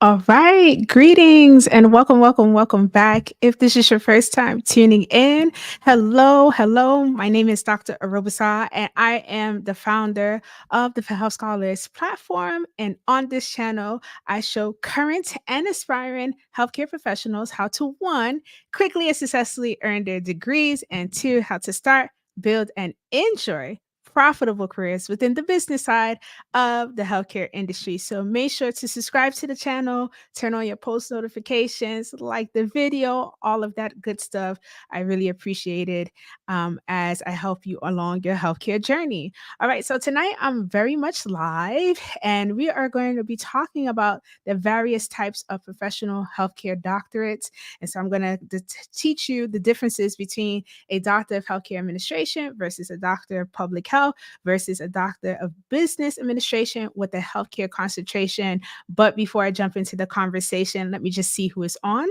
All right. Greetings and welcome back. If this is your first time tuning in, hello. My name is Dr. Arobasa, and I am the founder of the Health Scholars platform. And on this channel, I show current and aspiring healthcare professionals how to one, quickly and successfully earn their degrees, and two, how to start, build, and enjoy profitable careers within the business side of the healthcare industry. So make sure to subscribe to the channel, turn on your post notifications, like the video, all of that good stuff. I really appreciate it as I help you along your healthcare journey. All right, so tonight I'm very much live, and we are going to be talking about the various types of professional healthcare doctorates. And so I'm going to teach you the differences between a doctor of healthcare administration versus a doctor of public health versus a doctor of business administration with a healthcare concentration. But before I jump into the conversation, let me just see who is on.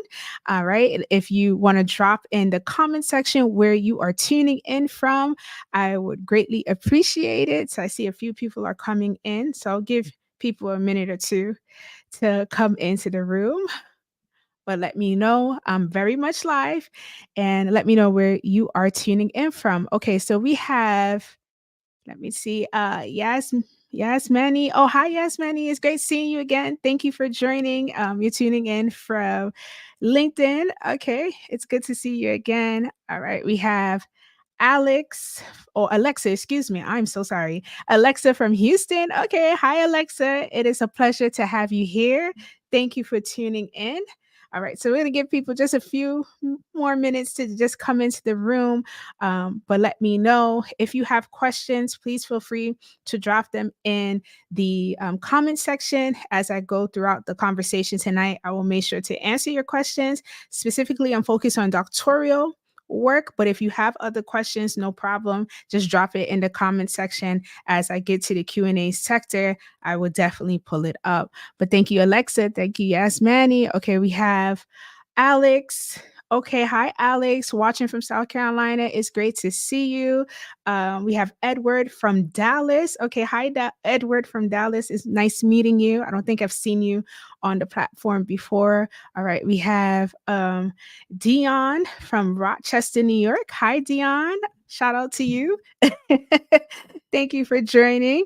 All right. If you want to drop in the comment section where you are tuning in from, I would greatly appreciate it. So I see a few people are coming in. So I'll give people a minute or two to come into the room. But let me know I'm very much live and let me know where you are tuning in from. Okay, so we have let me see. Yasmani. Oh, hi, Yasmani. It's great seeing you again. Thank you for joining. You're tuning in from LinkedIn. Okay, it's good to see you again. All right, we have Alex or Alexa, excuse me. I'm so sorry. Alexa from Houston. Okay, hi, Alexa. It is a pleasure to have you here. Thank you for tuning in. All right, so we're going to give people just a few more minutes to just come into the room. But let me know if you have questions. Please feel free to drop them in the comment section as I go throughout the conversation tonight. I will make sure to answer your questions. Specifically, I'm focused on doctoral work, but if you have other questions, no problem, just drop it in the comment section. As I get to the Q&A sector, I will definitely pull it up. But thank you, Alexa. Thank you, Yasmani. Okay, we have Alex. Okay, hi, Alex, watching from South Carolina. It's great to see you. We have Edward from Dallas. Okay, hi, Edward from Dallas. It's nice meeting you. I don't think I've seen you on the platform before. All right, we have Dion from Rochester, New York. Hi, Dion. Shout out to you. Thank you for joining.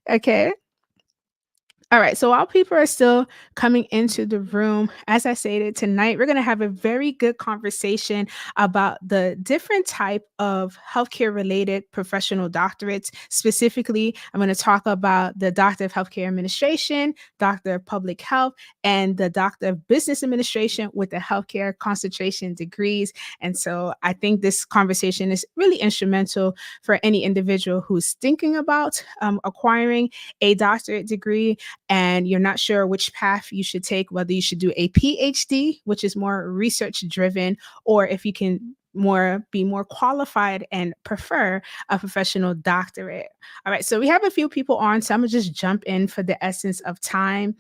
Okay. All right. So while people are still coming into the room, as I stated tonight, we're going to have a very good conversation about the different type of healthcare related professional doctorates. Specifically, I'm going to talk about the Doctor of Healthcare Administration, Doctor of Public Health, and the Doctor of Business Administration with the healthcare concentration degrees. And so I think this conversation is really instrumental for any individual who's thinking about acquiring a doctorate degree and you're not sure which path you should take, whether you should do a PhD, which is more research driven, or if you can be more qualified and prefer a professional doctorate. All right, so we have a few people on, so I'm gonna just jump in for the essence of time.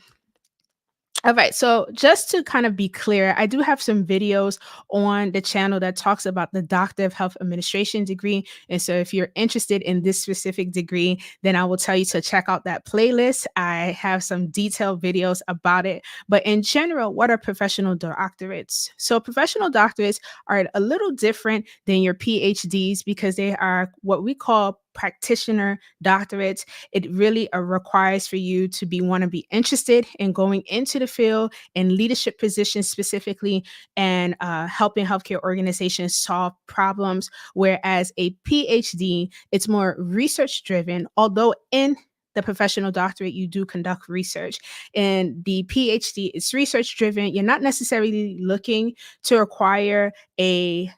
All right. So just to kind of be clear, I do have some videos on the channel that talks about the Doctor of Health Administration degree. And so if you're interested in this specific degree, then I will tell you to check out that playlist. I have some detailed videos about it. But in general, what are professional doctorates? So professional doctorates are a little different than your PhDs because they are what we call practitioner doctorates. It really requires for you to want to be interested in going into the field in leadership positions specifically and helping healthcare organizations solve problems. Whereas a PhD, it's more research driven, although in the professional doctorate, you do conduct research. And the PhD is research driven. You're not necessarily looking to acquire a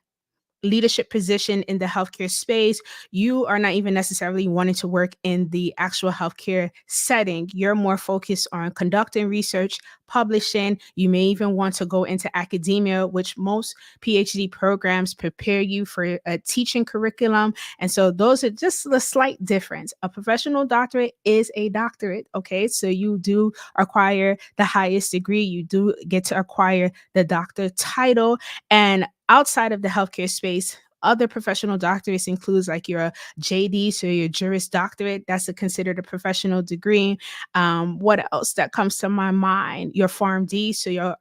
leadership position in the healthcare space. You are not even necessarily wanting to work in the actual healthcare setting. You're more focused on conducting research, publishing. You may even want to go into academia, which most PhD programs prepare you for a teaching curriculum. And so those are just a slight difference. A professional doctorate is a doctorate. Okay. So you do acquire the highest degree. You do get to acquire the doctor title. And outside of the healthcare space, other professional doctorates includes like your JD, so your Juris Doctorate. That's considered a professional degree. What else that comes to my mind? Your PharmD, so your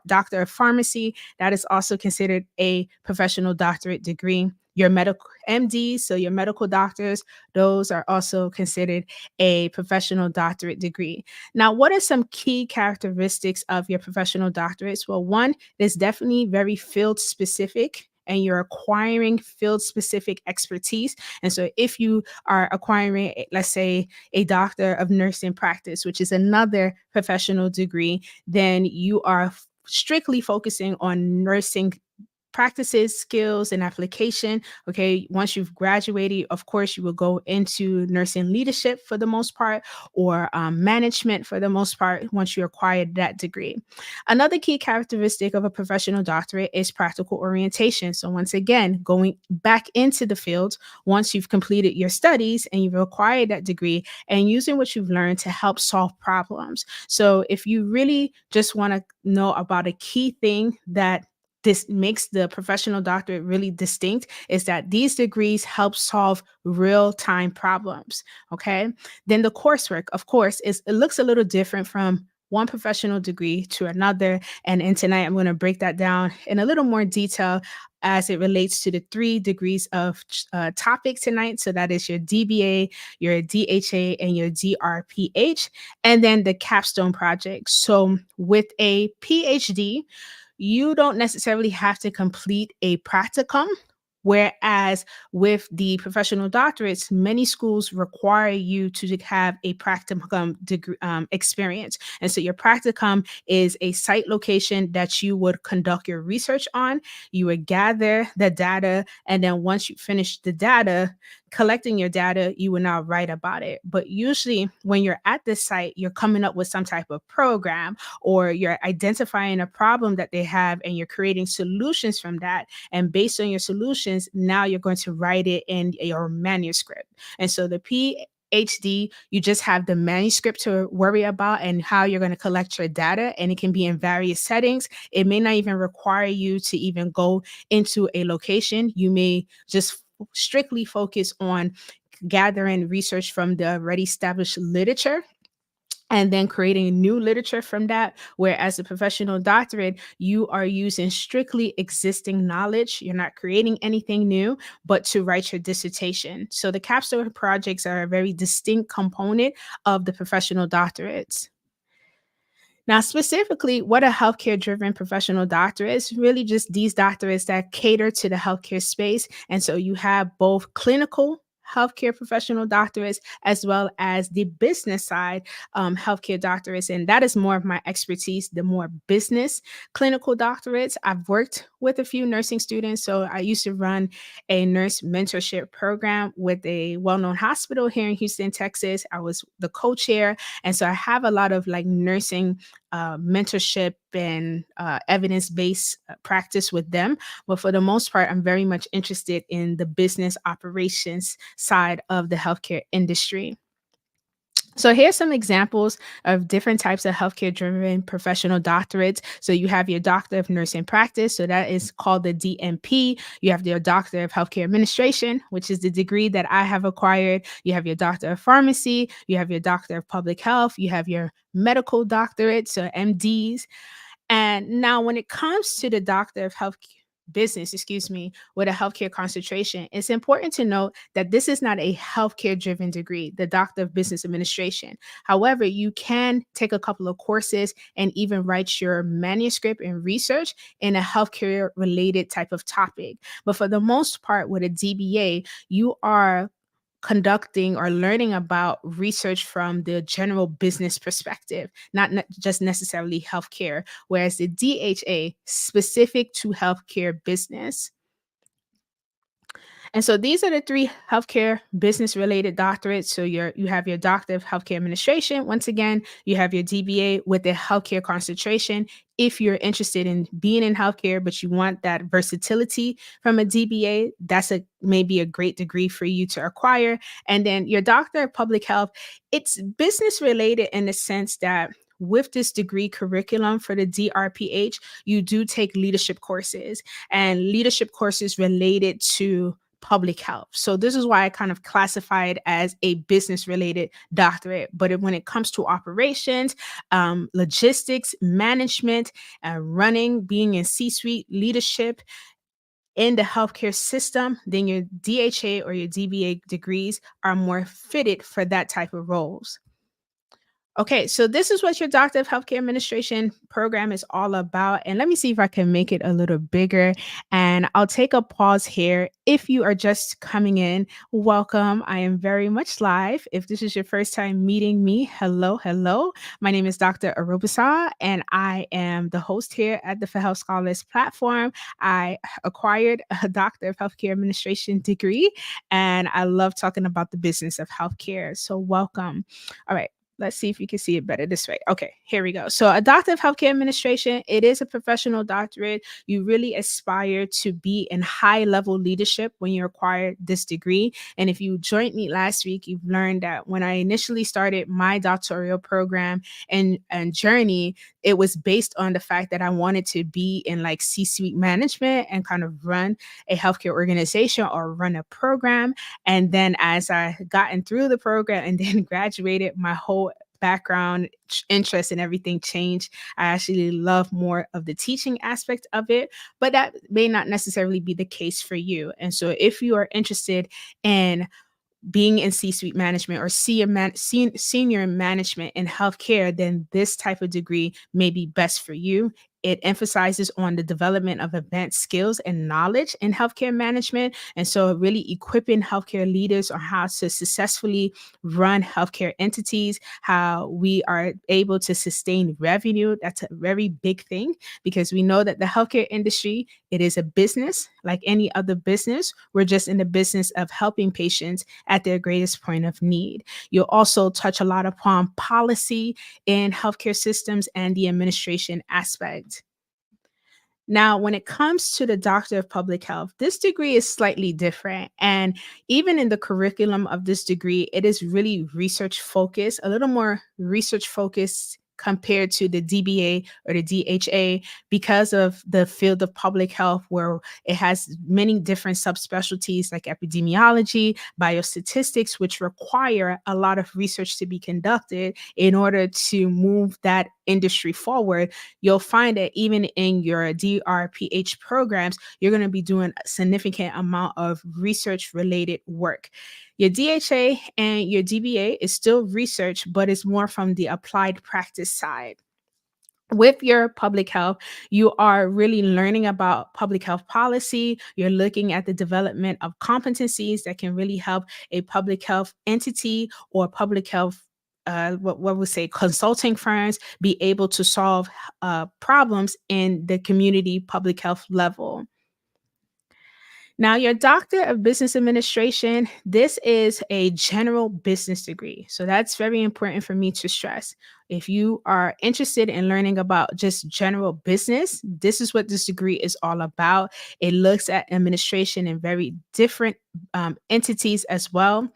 Doctor of Pharmacy. That is also considered a professional doctorate degree. Your medical MD, so your medical doctors, those are also considered a professional doctorate degree. Now, what are some key characteristics of your professional doctorates? Well, one is definitely very field specific, and you're acquiring field specific expertise. And so, if you are acquiring, let's say, a doctor of nursing practice, which is another professional degree, then you are strictly focusing on nursing practices, skills, and application. Okay. Once you've graduated, of course, you will go into nursing leadership for the most part, or management for the most part, once you acquire that degree. Another key characteristic of a professional doctorate is practical orientation. So, once again, going back into the field once you've completed your studies and you've acquired that degree, and using what you've learned to help solve problems. So, if you really just want to know about a key thing that this makes the professional doctorate really distinct, is that these degrees help solve real time problems. Okay. Then the coursework, of course, is it looks a little different from one professional degree to another. And tonight I'm going to break that down in a little more detail as it relates to the 3 degrees of topic tonight. So that is your DBA, your DHA, and your DRPH, and then the capstone project. So with a PhD, you don't necessarily have to complete a practicum. Whereas with the professional doctorates, many schools require you to have a practicum degree, experience. And so your practicum is a site location that you would conduct your research on. You would gather the data. And then once you finish the data, collecting your data, you will now write about it. But usually when you're at this site, you're coming up with some type of program, or you're identifying a problem that they have and you're creating solutions from that. And based on your solutions, now you're going to write it in your manuscript. And so the PhD, you just have the manuscript to worry about and how you're going to collect your data. And it can be in various settings. It may not even require you to even go into a location. You may just strictly focus on gathering research from the already established literature and then creating new literature from that. Whereas a professional doctorate, you are using strictly existing knowledge. You're not creating anything new, but to write your dissertation. So the capstone projects are a very distinct component of the professional doctorates. Now, specifically, what a healthcare driven professional doctorate is really just these doctorates that cater to the healthcare space. And so you have both clinical healthcare professional doctorates as well as the business side healthcare doctorates. And that is more of my expertise, the more business clinical doctorates. I've worked with a few nursing students. So I used to run a nurse mentorship program with a well known hospital here in Houston, Texas. I was the co chair. And so I have a lot of like nursing mentorship and evidence-based practice with them. But for the most part, I'm very much interested in the business operations side of the healthcare industry. So here's some examples of different types of healthcare driven professional doctorates. So you have your doctor of nursing practice. So that is called the DNP. You have your doctor of healthcare administration, which is the degree that I have acquired. You have your doctor of pharmacy. You have your doctor of public health. You have your medical doctorate, so MDs. And now, when it comes to the doctor of health business, excuse me, with a healthcare concentration, it's important to note that this is not a healthcare driven degree, the doctor of business administration. However, you can take a couple of courses and even write your manuscript and research in a healthcare related type of topic. But for the most part, with a DBA, you are conducting or learning about research from the general business perspective, not just necessarily healthcare, whereas the DHA specific to healthcare business. And so these are the 3 healthcare business related doctorates. So you have your doctor of healthcare administration. Once again, you have your DBA with the healthcare concentration. If you're interested in being in healthcare, but you want that versatility from a DBA, that's a maybe a great degree for you to acquire. And then your doctor of public health, it's business related in the sense that with this degree curriculum for the DRPH, you do take leadership courses and leadership courses related to public health. So this is why I kind of classify it as a business related doctorate. But when it comes to operations, logistics, management, running, being in C suite leadership, in the healthcare system, then your DHA or your DBA degrees are more fitted for that type of roles. Okay, so this is what your Doctor of Healthcare Administration program is all about. And let me see if I can make it a little bigger. And I'll take a pause here. If you are just coming in, welcome. I am very much live. If this is your first time meeting me, hello, hello. My name is Dr. Arubasa, and I am the host here at the For Health Scholars platform. I acquired a Doctor of Healthcare Administration degree, and I love talking about the business of healthcare. So, welcome. All right. Let's see if you can see it better this way. Okay, here we go. So, a Doctor of Healthcare Administration, it is a professional doctorate. You really aspire to be in high level leadership when you acquire this degree. And if you joined me last week, you've learned that when I initially started my doctoral program and journey, it was based on the fact that I wanted to be in like C suite management and kind of run a healthcare organization or run a program. And then as I gotten through the program and then graduated, my whole background, interest, and everything changed. I actually love more of the teaching aspect of it, but that may not necessarily be the case for you. And so if you are interested in being in C-suite management or senior management in healthcare, then this type of degree may be best for you. It emphasizes on the development of advanced skills and knowledge in healthcare management. And so really equipping healthcare leaders on how to successfully run healthcare entities, how we are able to sustain revenue. That's a very big thing because we know that the healthcare industry, it is a business like any other business. We're just in the business of helping patients at their greatest point of need. You'll also touch a lot upon policy in healthcare systems and the administration aspect. Now, when it comes to the Doctor of Public Health, this degree is slightly different. And even in the curriculum of this degree, it is really research focused, a little more research focused compared to the DBA or the DHA because of the field of public health, where it has many different subspecialties like epidemiology, biostatistics, which require a lot of research to be conducted in order to move that industry forward. You'll find that even in your DRPH programs, you're going to be doing a significant amount of research related work. Your DHA and your DBA is still research, but it's more from the applied practice side. With your public health, you are really learning about public health policy. You're looking at the development of competencies that can really help a public health entity or public health what we say consulting firms be able to solve problems in the community public health level. Now, your Doctor of Business Administration, this is a general business degree. So that's very important for me to stress. If you are interested in learning about just general business, this is what this degree is all about. It looks at administration in very different entities as well.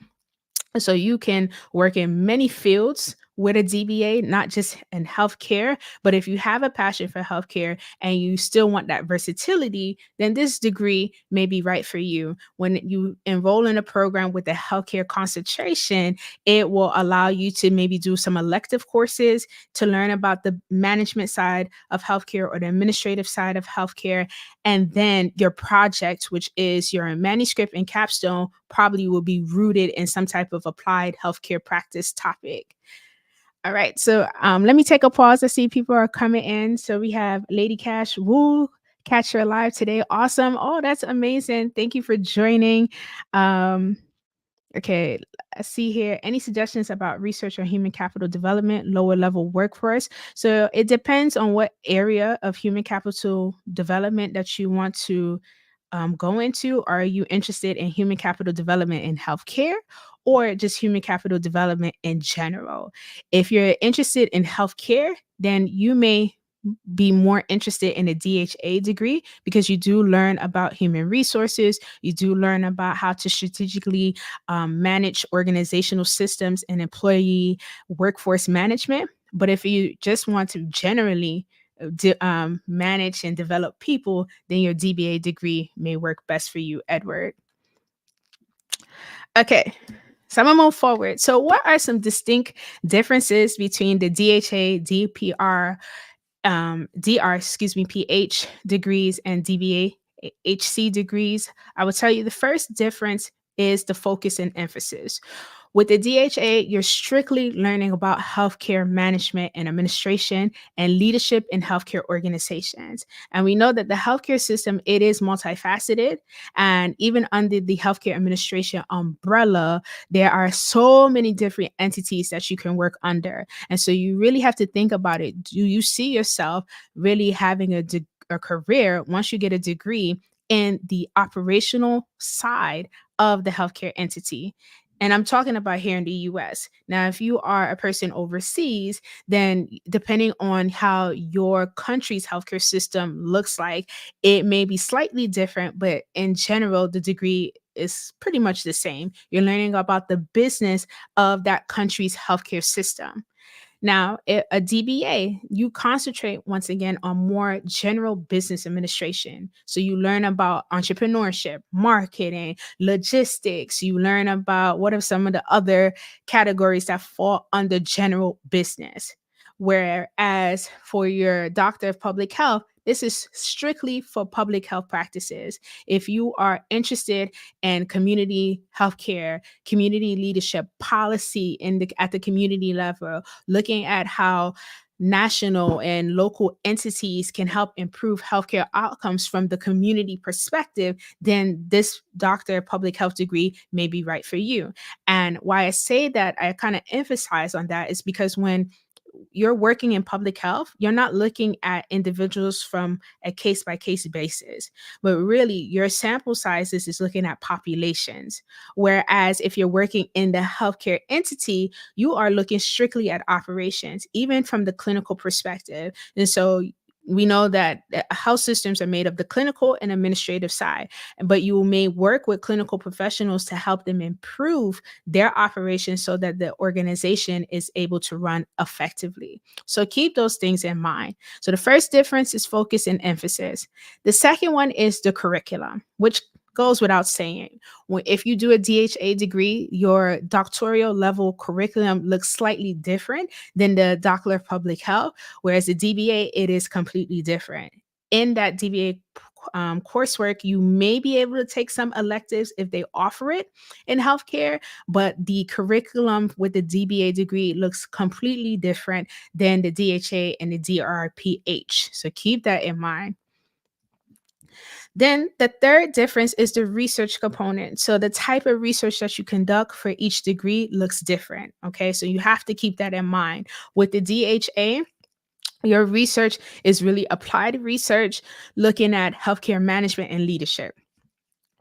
So you can work in many fields with a DBA, not just in healthcare, but if you have a passion for healthcare and you still want that versatility, then this degree may be right for you. When you enroll in a program with a healthcare concentration, it will allow you to maybe do some elective courses to learn about the management side of healthcare or the administrative side of healthcare. And then your project, which is your manuscript and capstone, probably will be rooted in some type of applied healthcare practice topic. All right, so let me take a pause to see people are coming in. So we have Lady Cash, woo, catch her live today. Awesome. Oh, that's amazing. Thank you for joining. Um, Okay, I see here. Any suggestions about research on human capital development, lower level workforce? So it depends on what area of human capital development that you want to go into. Are you interested in human capital development in healthcare or just human capital development in general? If you're interested in healthcare, then you may be more interested in a DHA degree because you do learn about human resources. You do learn about how to strategically manage organizational systems and employee workforce management. But if you just want to generally manage and develop people, then your DBA degree may work best for you, Edward. Okay, so I'm gonna move forward. So, what are some distinct differences between the DHA, DPR, PH degrees and DBA, HC degrees? I would tell you the first difference is the focus and emphasis. With the DHA, you're strictly learning about healthcare management and administration and leadership in healthcare organizations. And we know that the healthcare system, it is multifaceted. And even under the healthcare administration umbrella, there are so many different entities that you can work under. And so you really have to think about it. Do you see yourself really having a career once you get a degree in the operational side of the healthcare entity? And I'm talking about here in the US. Now, if you are a person overseas, then depending on how your country's healthcare system looks like, it may be slightly different, but in general, the degree is pretty much the same. You're learning about the business of that country's healthcare system. Now, a DBA, you concentrate once again on more general business administration. So you learn about entrepreneurship, marketing, logistics. You learn about what are some of the other categories that fall under general business. Whereas for your doctor of public health, this is strictly for public health practices. If you are interested in community healthcare, community leadership, policy at the community level, looking at how national and local entities can help improve healthcare outcomes from the community perspective, then this doctor of public health degree may be right for you. And why I say that, I kind of emphasize on that, is because when you're working in public health, you're not looking at individuals from a case by case basis, but really your sample sizes is looking at populations. Whereas if you're working in the healthcare entity, you are looking strictly at operations, even from the clinical perspective. And so we know that health systems are made of the clinical and administrative side, but you may work with clinical professionals to help them improve their operations so that the organization is able to run effectively. So keep those things in mind. So the first difference is focus and emphasis. The second one is the curriculum, which goes without saying. If you do a DHA degree, your doctoral level curriculum looks slightly different than the Doctor of Public Health, whereas the DBA, it is completely different. In that DBA coursework, you may be able to take some electives if they offer it in healthcare, but the curriculum with the DBA degree looks completely different than the DHA and the DRPH. So keep that in mind. Then the third difference is the research component. So the type of research that you conduct for each degree looks different. Okay, so you have to keep that in mind. With the DHA, your research is really applied research looking at healthcare management and leadership.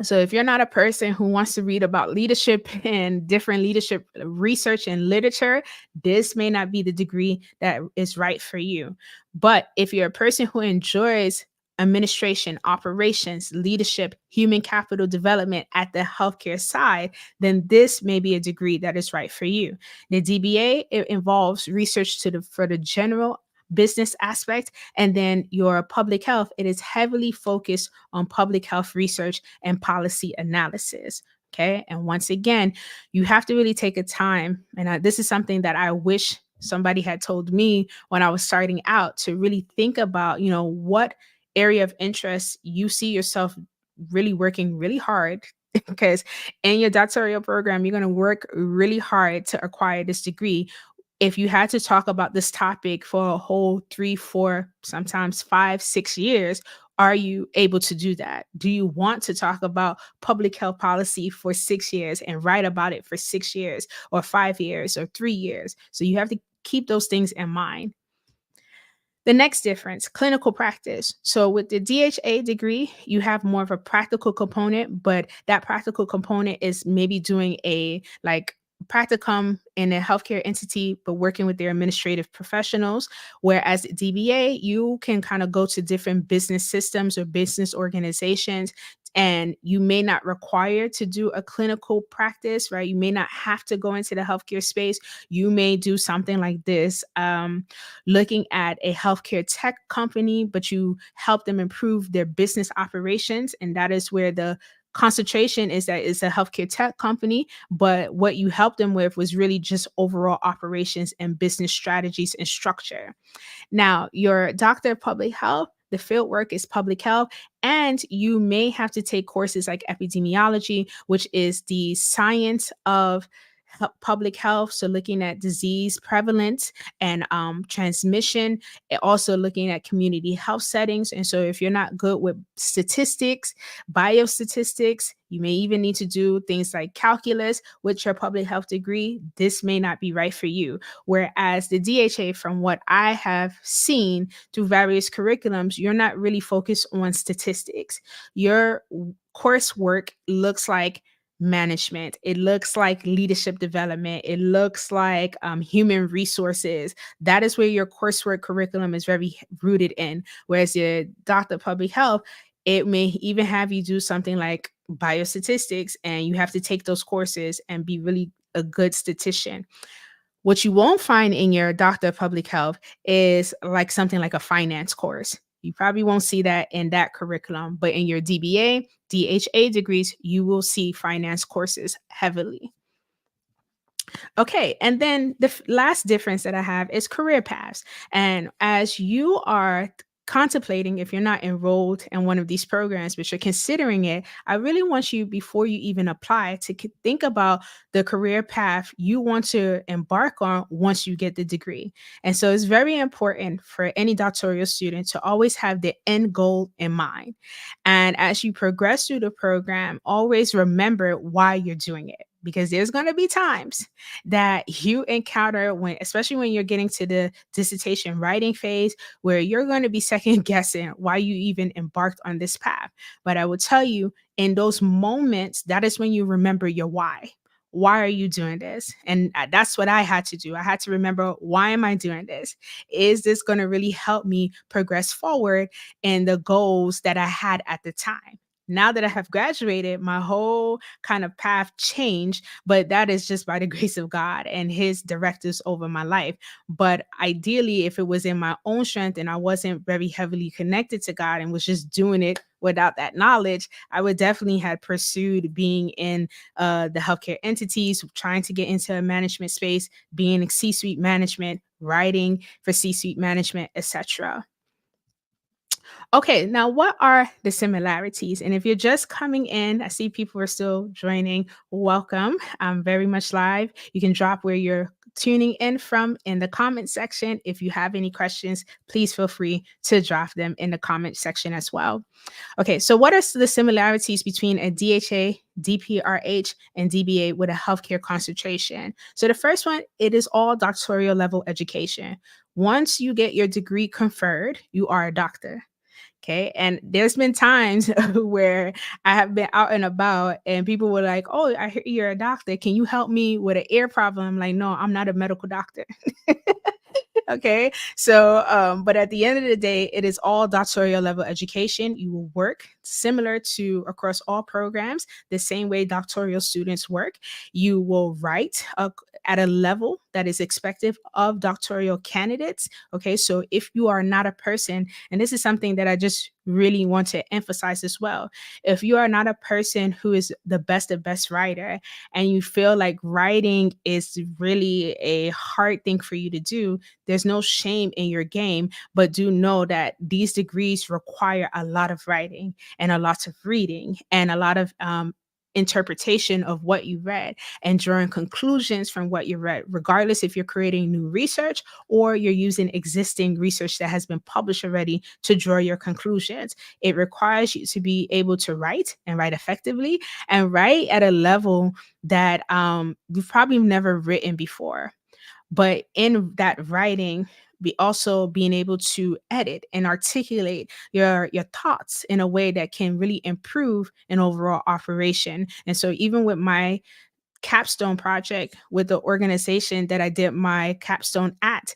So if you're not a person who wants to read about leadership and different leadership research and literature, this may not be the degree that is right for you. But if you're a person who enjoys administration, operations, leadership, human capital development at the healthcare side, then this may be a degree that is right for you. The DBA, it involves research for the general business aspect, and then your public health, it is heavily focused on public health research and policy analysis. Okay, and once again, you have to really take a time, and this is something that I wish somebody had told me when I was starting out, to really think about, what area of interest you see yourself really working really hard, because in your doctoral program, you're going to work really hard to acquire this degree. If you had to talk about this topic for a whole 3, 4, sometimes 5, 6 years, are you able to do that? Do you want to talk about public health policy for 6 years and write about it for 6 years or 5 years or 3 years? So you have to keep those things in mind. The next difference, clinical practice. So with the DHA degree, you have more of a practical component, but that practical component is maybe doing a practicum in a healthcare entity, but working with their administrative professionals. Whereas DBA, you can kind of go to different business systems or business organizations and you may not require to do a clinical practice, right? You may not have to go into the healthcare space. You may do something like this, looking at a healthcare tech company, but you help them improve their business operations. And that is where the concentration is, that it's a healthcare tech company, but what you helped them with was really just overall operations and business strategies and structure. Now, your doctor of public health, the field work is public health, and you may have to take courses like epidemiology, which is the science of public health. So, looking at disease prevalence and transmission, and also looking at community health settings. And so, if you're not good with statistics, biostatistics, you may even need to do things like calculus with your public health degree. This may not be right for you. Whereas the DHA, from what I have seen through various curriculums, you're not really focused on statistics. Your coursework looks like management, it looks like leadership development, it looks like human resources. That is where your coursework curriculum is very rooted in. Whereas your doctor of public health, it may even have you do something like biostatistics, and you have to take those courses and be really a good statistician. What you won't find in your doctor of public health is like something like a finance course. You probably won't see that in that curriculum, but in your DBA, DHA degrees, you will see finance courses heavily. Okay, and then the last difference that I have is career paths. And as you are contemplating, if you're not enrolled in one of these programs, but you're considering it, I really want you, before you even apply, to think about the career path you want to embark on once you get the degree. And so it's very important for any doctoral student to always have the end goal in mind. And as you progress through the program, always remember why you're doing it. Because there's going to be times that you encounter, when, especially when you're getting to the dissertation writing phase, where you're going to be second guessing why you even embarked on this path. But I will tell you, in those moments, that is when you remember your why. Why are you doing this? And that's what I had to do. I had to remember, why am I doing this? Is this going to really help me progress forward in the goals that I had at the time? Now that I have graduated, my whole kind of path changed, but that is just by the grace of God and his directives over my life. But ideally, if it was in my own strength and I wasn't very heavily connected to God and was just doing it without that knowledge, I would definitely have pursued being in the healthcare entities, trying to get into a management space, being in C-suite management, writing for C-suite management, etc. Okay, now what are the similarities? And if you're just coming in, I see people are still joining. Welcome. I'm very much live. You can drop where you're tuning in from in the comment section. If you have any questions, please feel free to drop them in the comment section as well. Okay, so what are the similarities between a DHA, DPRH, and DBA with a healthcare concentration? So the first one, it is all doctoral level education. Once you get your degree conferred, you are a doctor. Okay. And there's been times where I have been out and about and people were like, "Oh, I hear you're a doctor. Can you help me with an ear problem?" I'm like, "No, I'm not a medical doctor." Okay. So, but at the end of the day, it is all doctoral level education. You will work similar to across all programs, the same way doctoral students work. You will write at a level that is expected of doctoral candidates. Okay. So if you are not a person, and this is something that I just really want to emphasize as well, if you are not a person who is the best of best writer and you feel like writing is really a hard thing for you to do, there's no shame in your game, but do know that these degrees require a lot of writing and a lot of reading and a lot of interpretation of what you read and drawing conclusions from what you read, regardless if you're creating new research or you're using existing research that has been published already to draw your conclusions. It requires you to be able to write and write effectively and write at a level that you've probably never written before. But in that writing, be also being able to edit and articulate your thoughts in a way that can really improve an overall operation. And so even with my capstone project with the organization that I did my capstone at.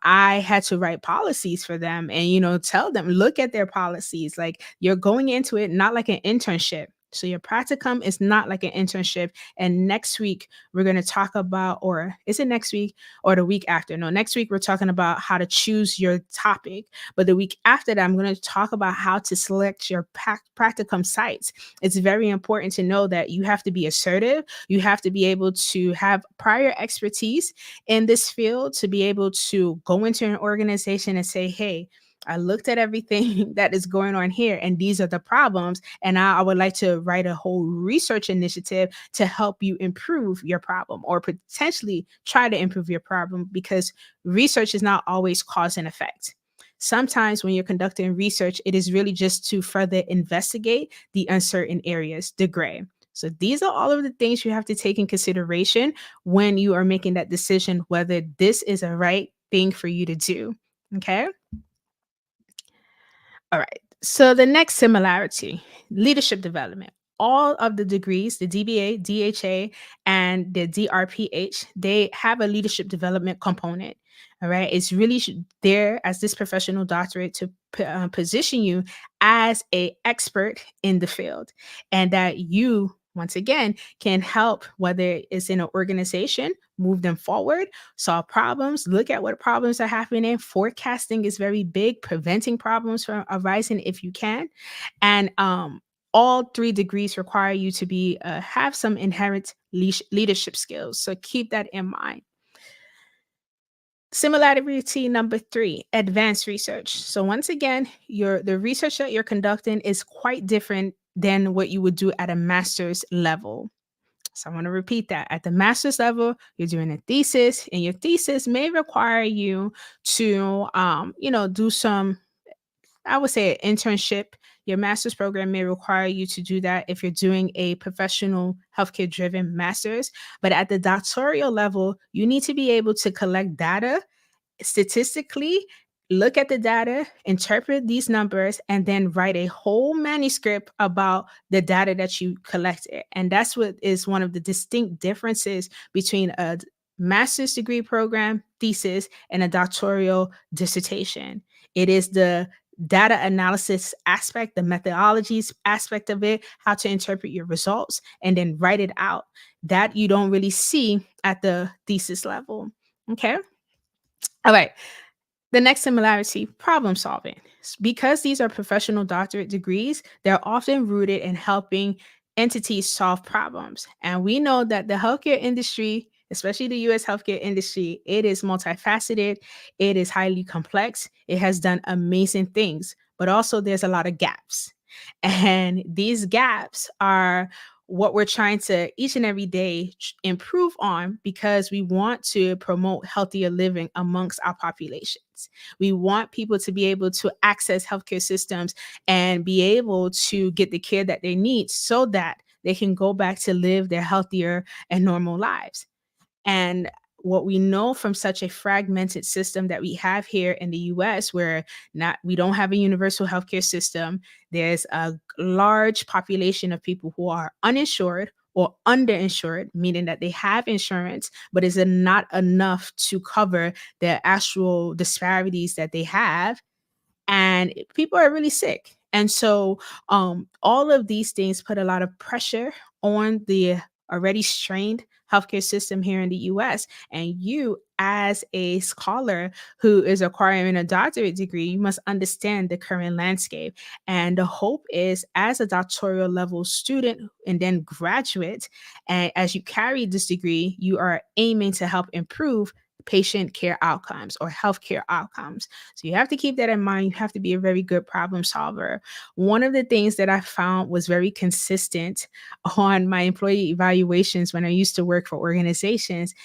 I had to write policies for them and, tell them, look at their policies. Like, you're going into it not like an internship. So your practicum is not like an internship. And next week we're going to talk about, or is it next week or the week after? No, next week we're talking about how to choose your topic. But the week after that, I'm going to talk about how to select your practicum sites. It's very important to know that you have to be assertive. You have to be able to have prior expertise in this field to be able to go into an organization and say, hey, I looked at everything that is going on here, and these are the problems. And I would like to write a whole research initiative to help you improve your problem, or potentially try to improve your problem, because research is not always cause and effect. Sometimes when you're conducting research, it is really just to further investigate the uncertain areas, the gray. So these are all of the things you have to take in consideration when you are making that decision whether this is a right thing for you to do. Okay. All right. So the next similarity, leadership development. All of the degrees, the DBA, DHA, and the DRPH, they have a leadership development component. All right. It's really there as this professional doctorate to position you as a expert in the field, and that you, once again, can help, whether it's in an organization, move them forward, solve problems, look at what problems are happening. Forecasting is very big, preventing problems from arising if you can. And all three degrees require you to be have some inherent leadership skills. So keep that in mind. Similarity number three, advanced research. So once again, the research that you're conducting is quite different than what you would do at a master's level. So I want to repeat that. At the master's level, you're doing a thesis, and your thesis may require you to, do some, I would say, an internship. Your master's program may require you to do that if you're doing a professional healthcare driven master's. But at the doctoral level, you need to be able to collect data statistically, look at the data, interpret these numbers, and then write a whole manuscript about the data that you collected. And that's what is one of the distinct differences between a master's degree program thesis and a doctoral dissertation. It is the data analysis aspect, the methodologies aspect of it, how to interpret your results and then write it out, that you don't really see at the thesis level. Okay. All right. The next similarity, problem solving. Because these are professional doctorate degrees, they're often rooted in helping entities solve problems. And we know that the healthcare industry, especially the US healthcare industry, it is multifaceted, it is highly complex, it has done amazing things, but also there's a lot of gaps. And these gaps are what we're trying to each and every day improve on, because we want to promote healthier living amongst our populations. We want people to be able to access healthcare systems and be able to get the care that they need so that they can go back to live their healthier and normal lives. And what we know from such a fragmented system that we have here in the US, where not we don't have a universal healthcare system, there's a large population of people who are uninsured or underinsured, meaning that they have insurance, but is it not enough to cover the actual disparities that they have, and people are really sick. And so all of these things put a lot of pressure on the already strained healthcare system here in the US. And you, as a scholar who is acquiring a doctorate degree, you must understand the current landscape. And the hope is, as a doctoral level student and then graduate, and as you carry this degree, you are aiming to help improve patient care outcomes or healthcare outcomes. So you have to keep that in mind. You have to be a very good problem solver. One of the things that I found was very consistent on my employee evaluations when I used to work for organizations,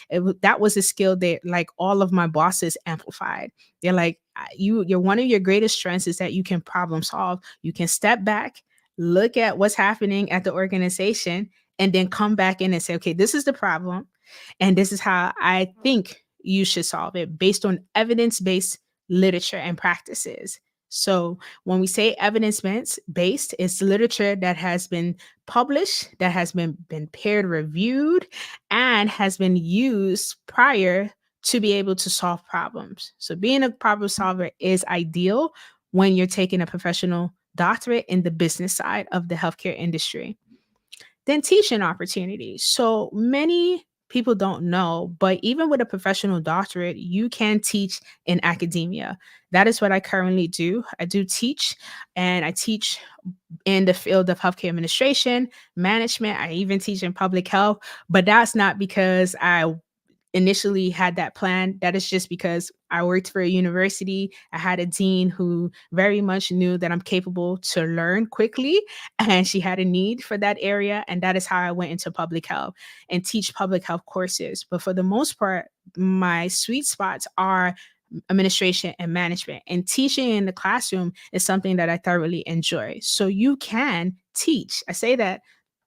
that was a skill that like all of my bosses amplified. They're like, you're one of your greatest strengths is that you can problem solve. You can step back, look at what's happening at the organization, and then come back in and say, okay, this is the problem. And this is how I think you should solve it based on evidence based literature and practices. So when we say based, it's literature that has been published, that has been peer reviewed, and has been used prior to be able to solve problems. So being a problem solver is ideal when you're taking a professional doctorate in the business side of the healthcare industry. Then teaching opportunities. So many people don't know, but even with a professional doctorate, you can teach in academia. That is what I currently do. I do teach, and I teach in the field of healthcare administration, management. I even teach in public health, but that's not because I initially had that plan. That is just because I worked for a university. I had a dean who very much knew that I'm capable to learn quickly, and she had a need for that area. And that is how I went into public health and teach public health courses. But for the most part, my sweet spots are administration and management. And teaching in the classroom is something that I thoroughly enjoy. So you can teach. I say that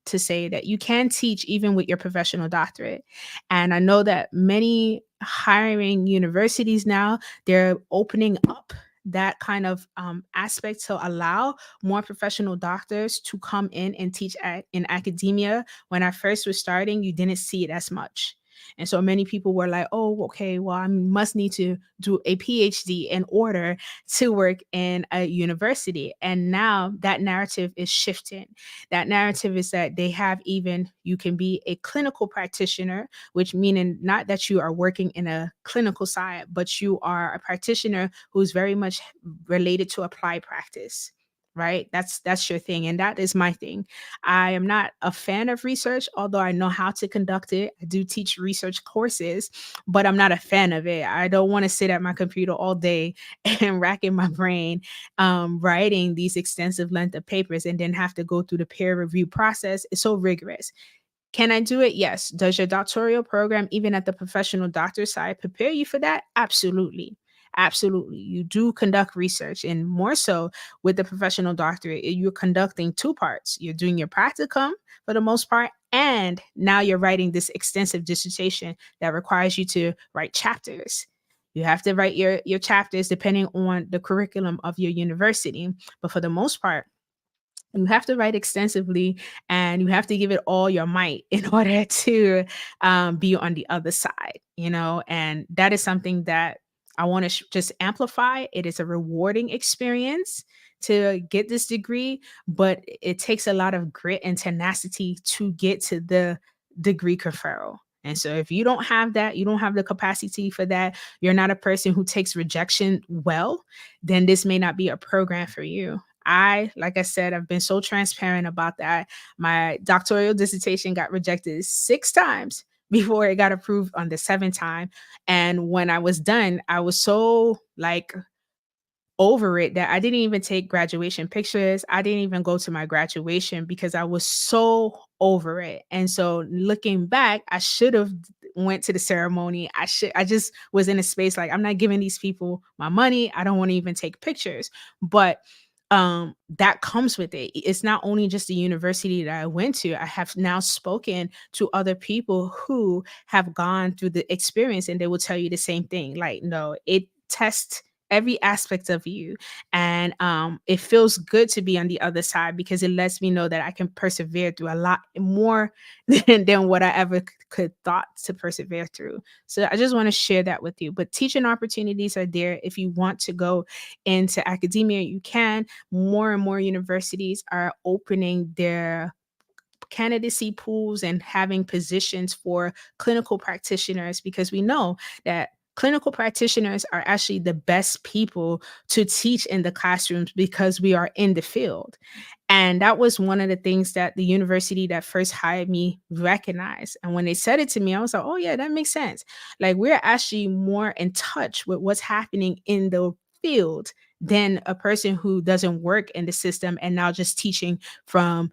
to say that you can teach even with your professional doctorate. And I know that many hiring universities now, they're opening up that kind of aspect to allow more professional doctors to come in and teach in academia. When I first was starting, you didn't see it as much. And so many people were like, oh, okay, well, I must need to do a PhD in order to work in a university. And now that narrative is shifting. That narrative is that they have even, you can be a clinical practitioner, which meaning not that you are working in a clinical side, but you are a practitioner who's very much related to applied practice. Right? That's your thing. And that is my thing. I am not a fan of research, although I know how to conduct it. I do teach research courses, but I'm not a fan of it. I don't want to sit at my computer all day and racking my brain writing these extensive length of papers and then have to go through the peer review process. It's so rigorous. Can I do it? Yes. Does your doctoral program, even at the professional doctor side, prepare you for that? Absolutely. Absolutely. You do conduct research, and more so with the professional doctorate, you're conducting two parts. You're doing your practicum for the most part, and now you're writing this extensive dissertation that requires you to write chapters. You have to write your chapters depending on the curriculum of your university. But for the most part, you have to write extensively, and you have to give it all your might in order to be on the other side, and that is something that I want to just amplify. It is a rewarding experience to get this degree, but it takes a lot of grit and tenacity to get to the degree conferral. And so if you don't have that, you don't have the capacity for that, you're not a person who takes rejection well, then this may not be a program for you. Like I said, I've been so transparent about that. My doctoral dissertation got rejected 6 times before it got approved on the seventh time. And when I was done, I was so like over it that I didn't even take graduation pictures. I didn't even go to my graduation because I was so over it. And so looking back, I should have went to the ceremony. I just was in a space like I'm not giving these people my money. I don't want to even take pictures. But that comes with it. It's not only just the university that I went to. I have now spoken to other people who have gone through the experience, and they will tell you the same thing. Like, no, it tests every aspect of you. And it feels good to be on the other side because it lets me know that I can persevere through a lot more than what I ever could thought to persevere through. So I just want to share that with you. But teaching opportunities are there. If you want to go into academia, you can. More and more universities are opening their candidacy pools and having positions for clinical practitioners, because we know that clinical practitioners are actually the best people to teach in the classrooms because we are in the field. And that was one of the things that the university that first hired me recognized. And when they said it to me, I was like, oh, yeah, that makes sense. Like, we're actually more in touch with what's happening in the field than a person who doesn't work in the system and now just teaching from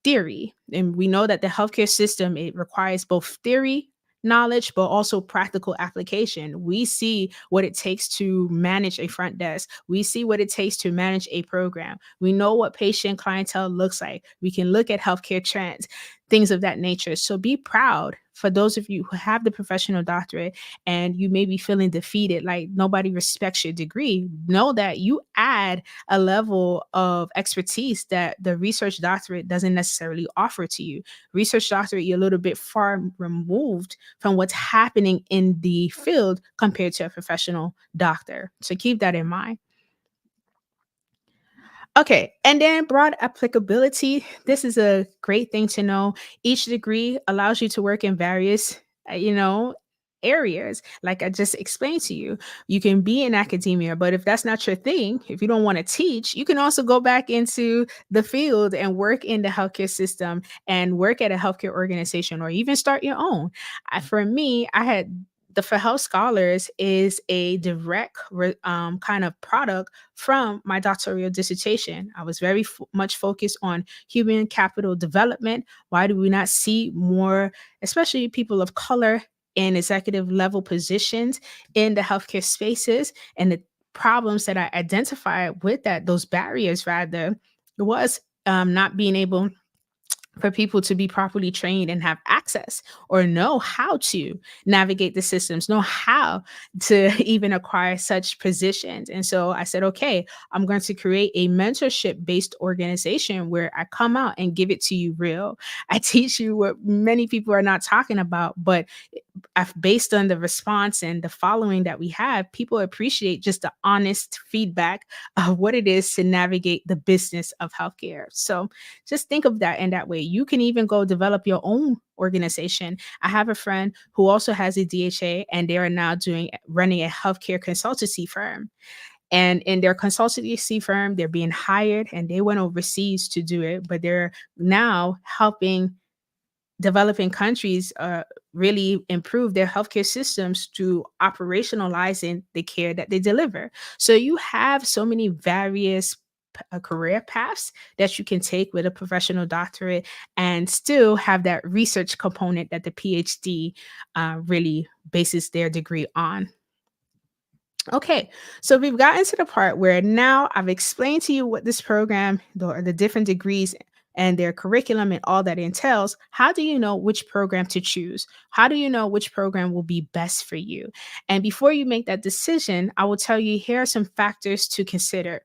theory. And we know that the healthcare system, it requires both theory knowledge but also practical application. We see what it takes to manage a front desk. We see what it takes to manage a program. We know what patient clientele looks like. We can look at healthcare trends, things of that nature. So be proud for those of you who have the professional doctorate and you may be feeling defeated, like nobody respects your degree, know that you add a level of expertise that the research doctorate doesn't necessarily offer to you. Research doctorate, you're a little bit far removed from what's happening in the field compared to a professional doctor. So keep that in mind. Okay, and then broad applicability. This is a great thing to know. Each degree allows you to work in various, areas. Like I just explained to you, you can be in academia, but if that's not your thing, if you don't want to teach, you can also go back into the field and work in the healthcare system and work at a healthcare organization or even start your own. For me, I had the For Health Scholars is a direct kind of product from my doctoral dissertation. I was very much focused on human capital development. Why do we not see more, especially people of color, in executive level positions in the healthcare spaces? And the problems that I identified with that, those barriers rather, was not being able for people to be properly trained and have access or know how to navigate the systems, know how to even acquire such positions. And so I said, okay, I'm going to create a mentorship based organization where I come out and give it to you real. I teach you what many people are not talking about, but based on the response and the following that we have, people appreciate just the honest feedback of what it is to navigate the business of healthcare. So just think of that in that way. You can even go develop your own organization. I have a friend who also has a DHA and they are now running a healthcare consultancy firm. And in their consultancy firm, they're being hired and they went overseas to do it, but they're now helping developing countries really improve their healthcare systems through operationalizing the care that they deliver. So you have so many various career paths that you can take with a professional doctorate and still have that research component that the PhD really bases their degree on. Okay, so we've gotten to the part where now I've explained to you what this program, the different degrees and their curriculum and all that entails. How do you know which program to choose? How do you know which program will be best for you? And before you make that decision, I will tell you here are some factors to consider.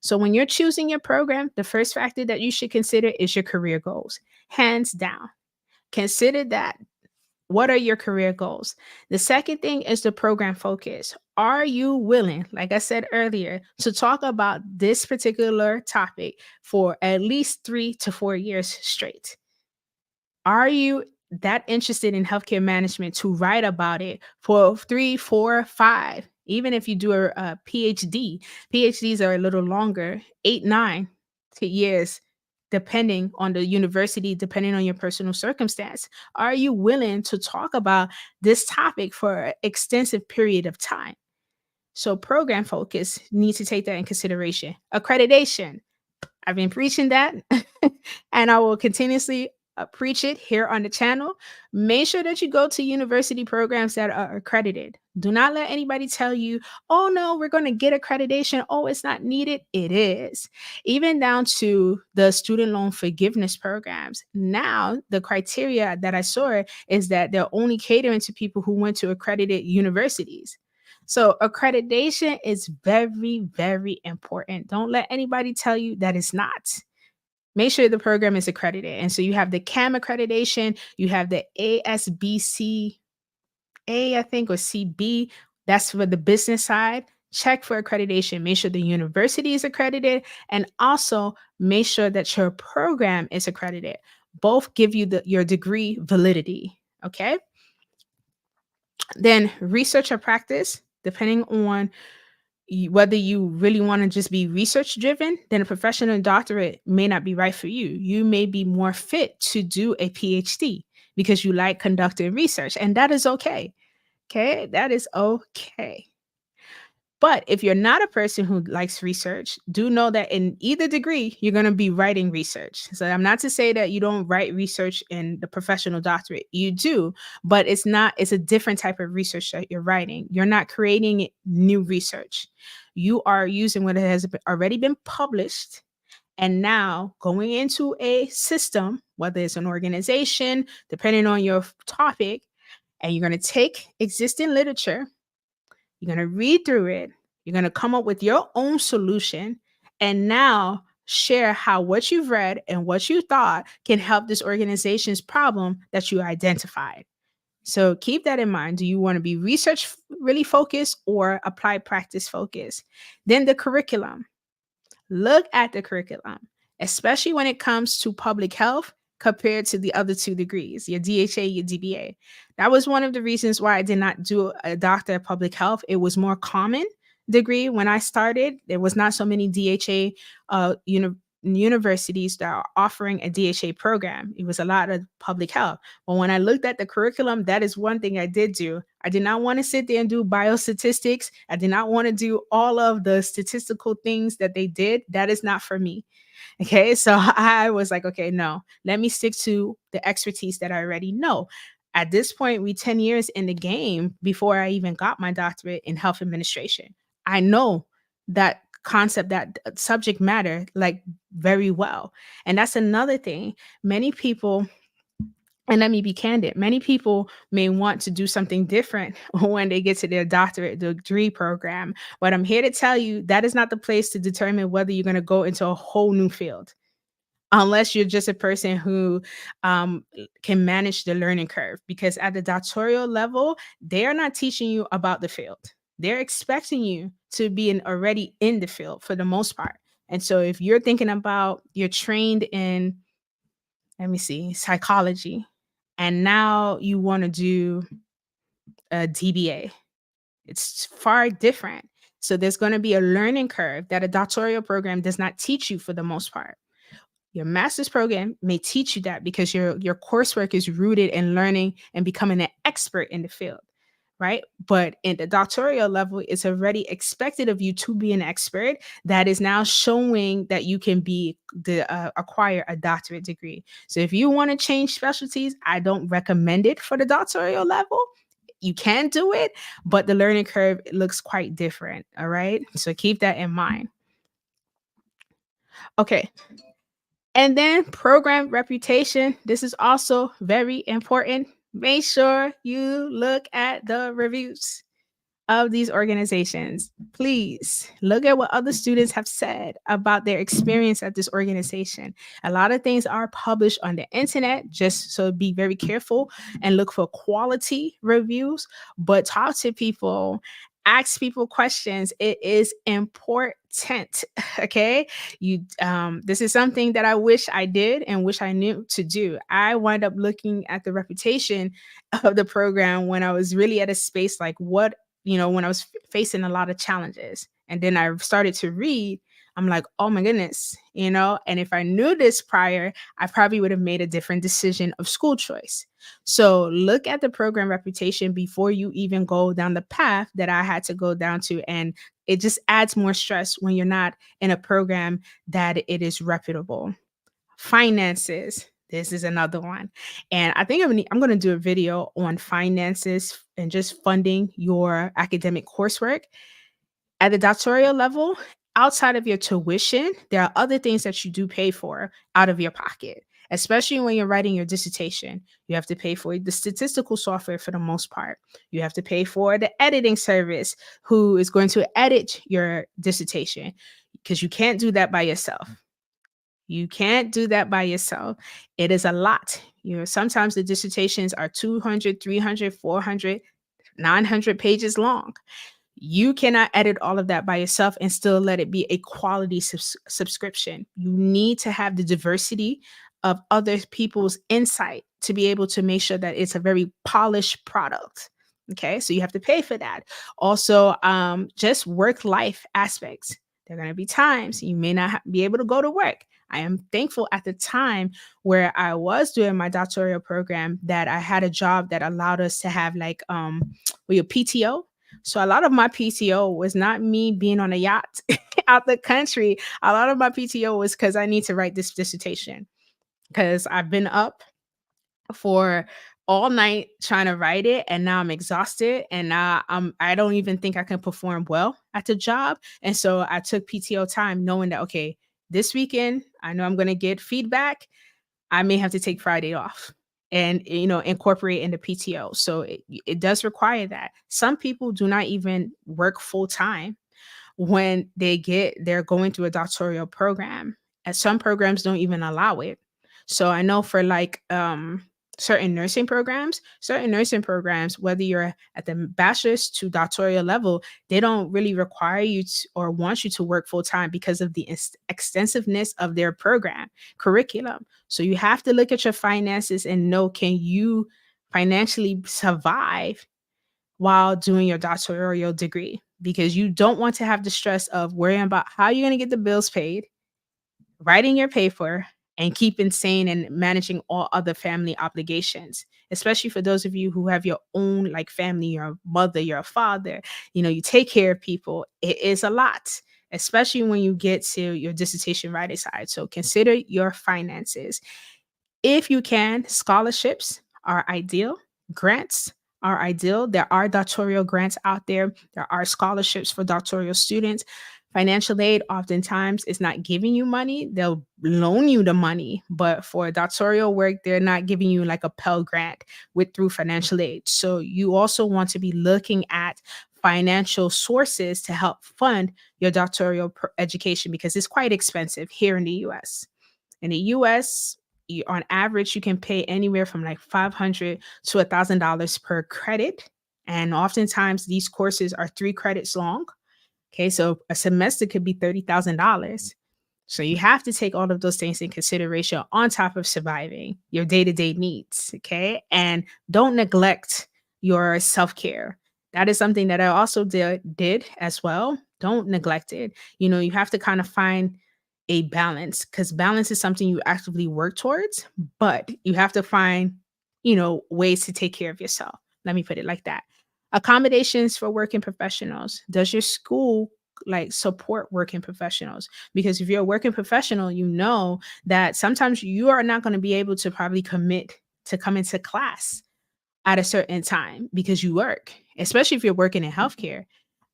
So, when you're choosing your program, the first factor that you should consider is your career goals. Hands down, consider that. What are your career goals? The second thing is the program focus. Are you willing, like I said earlier, to talk about this particular topic for at least 3 to 4 years straight? Are you that interested in healthcare management to write about it for 3, 4, 5? Even if you do a PhD, PhDs are a little longer, 8, 9 years, depending on the university, depending on your personal circumstance. Are you willing to talk about this topic for an extensive period of time? So, program focus needs to take that in consideration. Accreditation, I've been preaching that and I will continuously preach it here on the channel. Make sure that you go to university programs that are accredited. Do not let anybody tell you, oh no, we're going to get accreditation. Oh, it's not needed. It is. Even down to the student loan forgiveness programs. Now, the criteria that I saw is that they're only catering to people who went to accredited universities. So accreditation is very, very important. Don't let anybody tell you that it's not. Make sure the program is accredited. And so you have the CAM accreditation, you have the ASBCA, I think, or CB. That's for the business side. Check for accreditation. Make sure the university is accredited and also make sure that your program is accredited. Both give you your degree validity. Okay. Then research or practice, depending on whether you really want to just be research driven, then a professional doctorate may not be right for you. You may be more fit to do a PhD because you like conducting research, and that is okay. Okay, that is okay. But if you're not a person who likes research, do know that in either degree, you're going to be writing research. So I'm not to say that you don't write research in the professional doctorate. You do, but it's a different type of research that you're writing. You're not creating new research. You are using what has already been published and now going into a system whether it's an organization, depending on your topic, and you're going to take existing literature, you're going to read through it, you're going to come up with your own solution, and now share how what you've read and what you thought can help this organization's problem that you identified. So keep that in mind. Do you want to be research really focused or applied practice focused? Then the curriculum. Look at the curriculum, especially when it comes to public health compared to the other two degrees, your DHA, your DBA. That was one of the reasons why I did not do a doctor of public health. It was more common degree when I started. There was not so many DHA universities that are offering a DHA program. It was a lot of public health. But when I looked at the curriculum, that is one thing I did do. I did not want to sit there and do biostatistics. I did not want to do all of the statistical things that they did. That is not for me. Okay. So I was like, okay, no, let me stick to the expertise that I already know. At this point, we 10 years in the game before I even got my doctorate in health administration. I know that concept, that subject matter, like very well. And that's another thing. Many people, and let me be candid, many people may want to do something different when they get to their doctorate degree program. But I'm here to tell you that is not the place to determine whether you're going to go into a whole new field, unless you're just a person who can manage the learning curve. Because at the doctoral level, they are not teaching you about the field. They're expecting you to be already in the field for the most part. And so if you're thinking about, you're trained in, let me see, psychology, and now you want to do a DBA, it's far different. So there's going to be a learning curve that a doctoral program does not teach you for the most part. Your master's program may teach you that because your coursework is rooted in learning and becoming an expert in the field, right? But in the doctoral level, it's already expected of you to be an expert that is now showing that you can acquire a doctorate degree. So if you want to change specialties, I don't recommend it for the doctoral level. You can do it, but the learning curve looks quite different. All right. So keep that in mind. Okay. And then program reputation. This is also very important. Make sure you look at the reviews of these organizations. Please look at what other students have said about their experience at this organization. A lot of things are published on the internet, just so be very careful and look for quality reviews, but talk to people, ask people questions. It is important. Okay. This is something that I wish I did and wish I knew to do. I wind up looking at the reputation of the program when I was really at a space like when I was facing a lot of challenges. And then I started to read, I'm like, oh my goodness, and if I knew this prior, I probably would have made a different decision of school choice. So look at the program reputation before you even go down the path that I had to go down to. And it just adds more stress when you're not in a program that it is reputable. Finances. This is another one. And I think I'm going to do a video on finances and just funding your academic coursework. At the doctoral level, outside of your tuition, there are other things that you do pay for out of your pocket, especially when you're writing your dissertation. You have to pay for the statistical software for the most part. You have to pay for the editing service who is going to edit your dissertation, because you can't do that by yourself. You can't do that by yourself. It is a lot. Sometimes the dissertations are 200, 300, 400, 900 pages long. You cannot edit all of that by yourself and still let it be a quality subscription. You need to have the diversity of other people's insight to be able to make sure that it's a very polished product. Okay, so you have to pay for that. Also, just work-life aspects. There are going to be times you may not be able to go to work. I am thankful at the time where I was doing my doctoral program that I had a job that allowed us to have your PTO. So a lot of my PTO was not me being on a yacht out the country. A lot of my PTO was because I need to write this dissertation, because I've been up for all night trying to write it, and now I'm exhausted, and now I don't even think I can perform well at the job. And so I took PTO time knowing that, okay, this weekend I know I'm going to get feedback. I may have to take Friday off and, incorporate in the PTO. So it does require that. Some people do not even work full time when they're going through a doctoral program, and some programs don't even allow it. So I know for like certain nursing programs, whether you're at the bachelor's to doctoral level, they don't really require you to, or want you to work full time because of the extensiveness of their program curriculum. So you have to look at your finances and know, can you financially survive while doing your doctoral degree, because you don't want to have the stress of worrying about how you're going to get the bills paid, writing your paper, and keeping sane and managing all other family obligations. Especially for those of you who have your own like family, your mother, your father, you take care of people. It is a lot, especially when you get to your dissertation writing side. So consider your finances. If you can, scholarships are ideal, grants are ideal. There are doctoral grants out there, there are scholarships for doctoral students. Financial aid oftentimes is not giving you money, they'll loan you the money, but for doctoral work, they're not giving you like a Pell Grant with through financial aid. So you also want to be looking at financial sources to help fund your doctoral education, because it's quite expensive here in the US. In the US, on average, you can pay anywhere from like 500 to $1,000 per credit. And oftentimes, these courses are 3 credits long. Okay, so a semester could be $30,000. So you have to take all of those things in consideration on top of surviving your day to day needs. Okay, and don't neglect your self care. That is something that I also did as well. Don't neglect it. You have to kind of find a balance, because balance is something you actively work towards, but you have to find, ways to take care of yourself. Let me put it like that. Accommodations for working professionals. Does your school like support working professionals? Because if you're a working professional, you know that sometimes you are not going to be able to probably commit to come into class at a certain time because you work, especially if you're working in healthcare.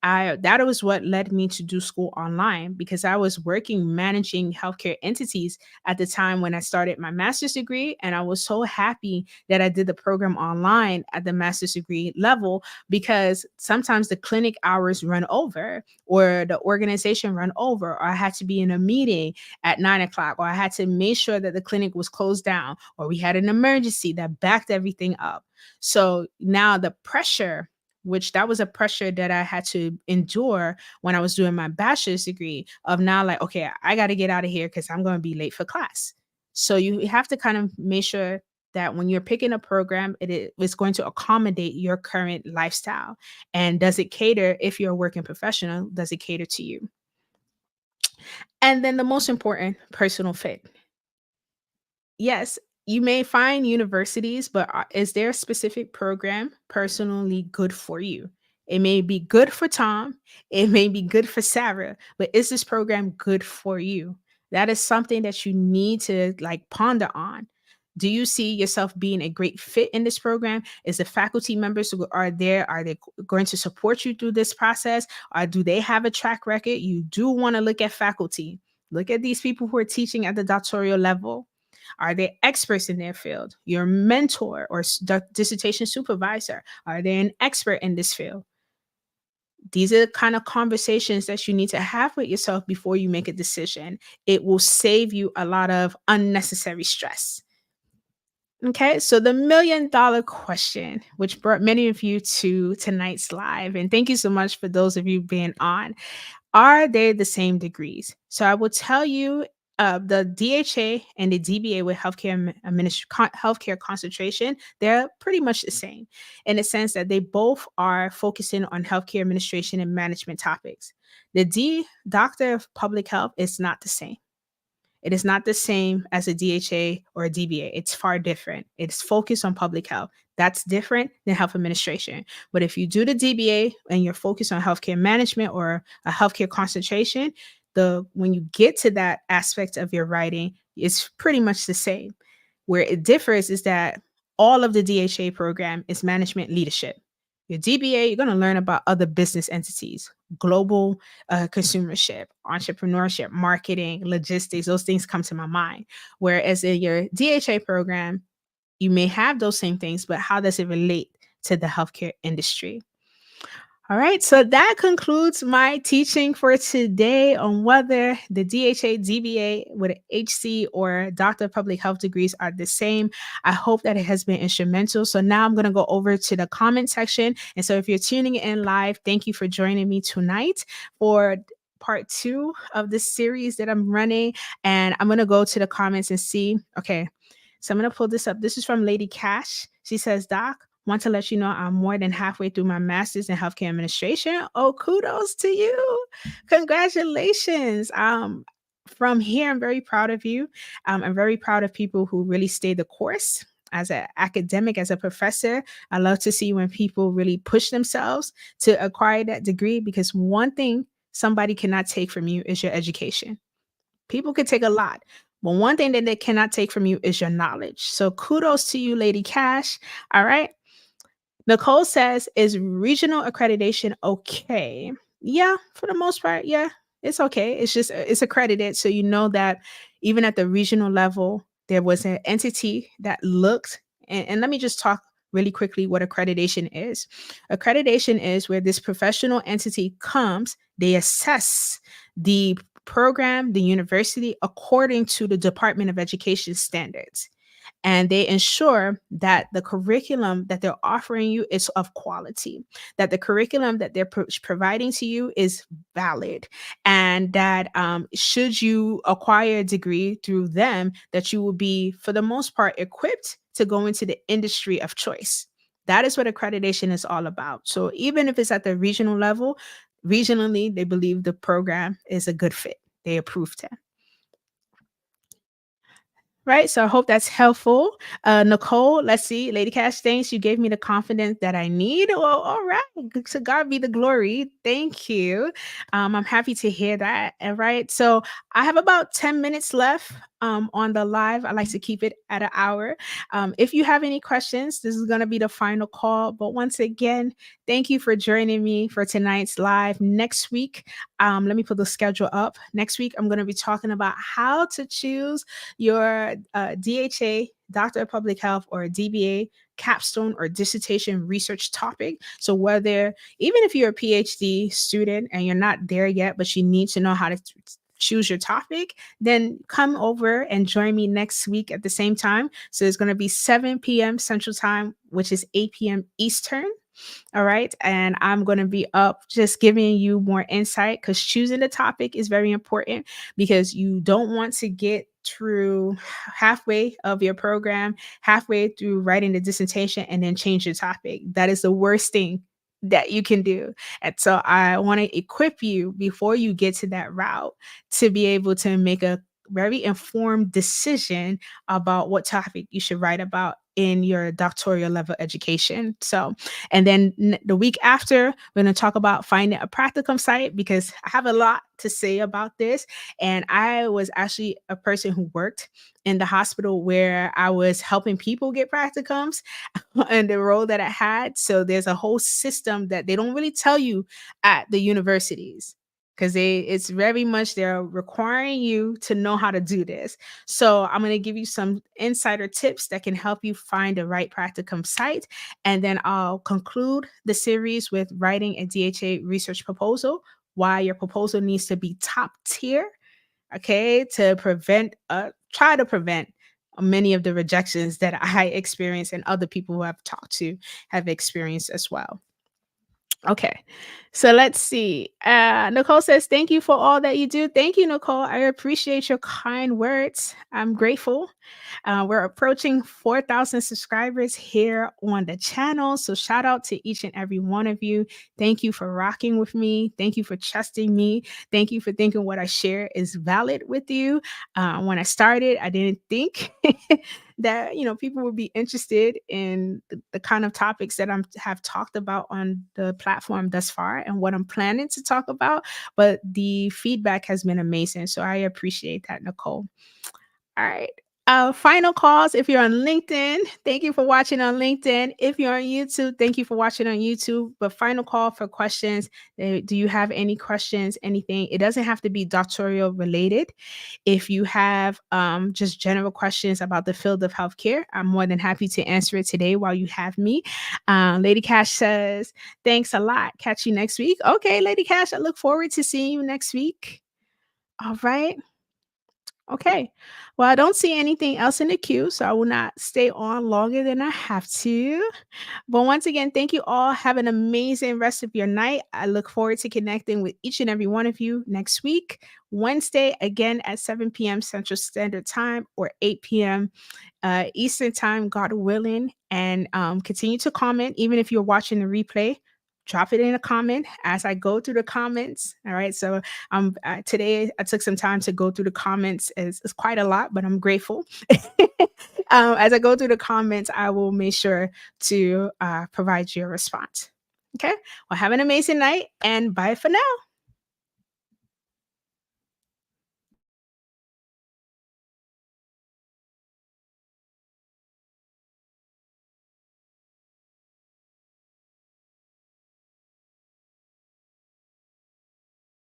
That was what led me to do school online, because I was working managing healthcare entities at the time when I started my master's degree, and I was so happy that I did the program online at the master's degree level, because sometimes the clinic hours run over, or the organization run over, or I had to be in a meeting at 9 o'clock, or I had to make sure that the clinic was closed down, or we had an emergency that backed everything up. So now the pressure, which that was a pressure that I had to endure when I was doing my bachelor's degree, of now like, okay, I got to get out of here because I'm going to be late for class. So you have to kind of make sure that when you're picking a program, is going to accommodate your current lifestyle. And does it cater, if you're a working professional, does it cater to you? And then the most important, personal fit. Yes, you may find universities, but is there a specific program personally good for you? It may be good for Tom, it may be good for Sarah, but is this program good for you? That is something that you need to like ponder on. Do you see yourself being a great fit in this program? Is the faculty members who are there, are they going to support you through this process? Or do they have a track record? You do want to look at faculty. Look at these people who are teaching at the doctoral level. Are they experts in their field? Your mentor or dissertation supervisor, are they an expert in this field? These are the kind of conversations that you need to have with yourself before you make a decision. It will save you a lot of unnecessary stress. Okay, so the $1,000,000 question, which brought many of you to tonight's live, and thank you so much for those of you being on. Are they the same degrees? So I will tell you, the DHA and the DBA with healthcare concentration, they're pretty much the same in the sense that they both are focusing on healthcare administration and management topics. The Doctor of Public Health is not the same. It is not the same as a DHA or a DBA. It's far different. It's focused on public health. That's different than health administration. But if you do the DBA and you're focused on healthcare management or a healthcare concentration, the when you get to that aspect of your writing, it's pretty much the same. Where it differs is that all of the DHA program is management leadership. Your DBA, you're going to learn about other business entities, global consumership, entrepreneurship, marketing, logistics. Those things come to my mind. Whereas in your DHA program, you may have those same things, but how does it relate to the healthcare industry? All right, so that concludes my teaching for today on whether the DHA, DBA with an HC or Doctor of Public Health degrees are the same. I hope that it has been instrumental. So now I'm going to go over to the comment section. And so if you're tuning in live, thank you for joining me tonight for part 2 of this series that I'm running. And I'm going to go to the comments and see. Okay, so I'm going to pull this up. This is from Lady Cash. She says, Doc, want to let you know I'm more than halfway through my master's in healthcare administration. Oh, kudos to you. Congratulations. From here, I'm very proud of you. I'm very proud of people who really stay the course. As an academic, as a professor, I love to see when people really push themselves to acquire that degree, because one thing somebody cannot take from you is your education. People could take a lot, but one thing that they cannot take from you is your knowledge. So kudos to you, Lady Cash. All right. Nicole says, is regional accreditation okay? Yeah, for the most part, yeah, it's okay. It's just it's accredited, so you know that even at the regional level, there was an entity that looked. And let me just talk really quickly what accreditation is. Accreditation is where this professional entity comes, they assess the program, the university, according to the Department of Education standards, and they ensure that the curriculum that they're offering you is of quality, that the curriculum that they're providing to you is valid, and that should you acquire a degree through them, that you will be, for the most part, equipped to go into the industry of choice. That is what accreditation is all about. So even if it's at the regional level, regionally, they believe the program is a good fit. They approved it. Right. So I hope that's helpful. Nicole, let's see. Lady Cash, thanks. You gave me the confidence that I need. Well, all right. To God be the glory. Thank you. I'm happy to hear that. All right. So I have about 10 minutes left on the live. I like to keep it at an hour. If you have any questions, this is going to be the final call. But once again, thank you for joining me for tonight's live. Next week, let me put the schedule up. Next week, I'm going to be talking about how to choose your DHA, Doctor of Public Health, or DBA capstone or dissertation research topic. So whether, even if you're a PhD student and you're not there yet, but you need to know how to choose your topic, then come over and join me next week at the same time. So it's going to be 7 p.m. Central Time, which is 8 p.m. Eastern. All right. And I'm going to be up just giving you more insight, because choosing the topic is very important, because you don't want to get through halfway of your program, halfway through writing the dissertation, and then change your topic. That is the worst thing that you can do. And so I want to equip you before you get to that route to be able to make a very informed decision about what topic you should write about in your doctoral level education. So, and then the week after, we're going to talk about finding a practicum site, because I have a lot to say about this. And I was actually a person who worked in the hospital where I was helping people get practicums and the role that I had. So there's a whole system that they don't really tell you at the universities, because it's very much they're requiring you to know how to do this. So I'm going to give you some insider tips that can help you find the right practicum site, and then I'll conclude the series with writing a DHA research proposal, why your proposal needs to be top tier, okay, to try to prevent many of the rejections that I experienced and other people who I've talked to have experienced as well. Okay. So let's see. Nicole says, thank you for all that you do. Thank you, Nicole. I appreciate your kind words. I'm grateful. We're approaching 4,000 subscribers here on the channel. So shout out to each and every one of you. Thank you for rocking with me. Thank you for trusting me. Thank you for thinking what I share is valid with you. When I started, I didn't think that people would be interested in the kind of topics that have talked about on the platform thus far and what I'm planning to talk about. But the feedback has been amazing. So I appreciate that, Nicole. All right. Final calls if you're on LinkedIn. Thank you for watching on LinkedIn. If you're on YouTube, thank you for watching on YouTube. But final call for questions. Do you have any questions? Anything? It doesn't have to be doctoral related. If you have just general questions about the field of healthcare, I'm more than happy to answer it today while you have me. Lady Cash says, thanks a lot. Catch you next week. Okay, Lady Cash, I look forward to seeing you next week. All right. Okay. Well, I don't see anything else in the queue, so I will not stay on longer than I have to. But once again, thank you all. Have an amazing rest of your night. I look forward to connecting with each and every one of you next week, Wednesday, again at 7 p.m. Central Standard Time or 8 p.m. Eastern Time, God willing. And continue to comment, even if you're watching the replay. Drop it in a comment as I go through the comments. All right. So today I took some time to go through the comments. It's quite a lot, but I'm grateful. As I go through the comments, I will make sure to provide you a response. Okay. Well, have an amazing night and bye for now.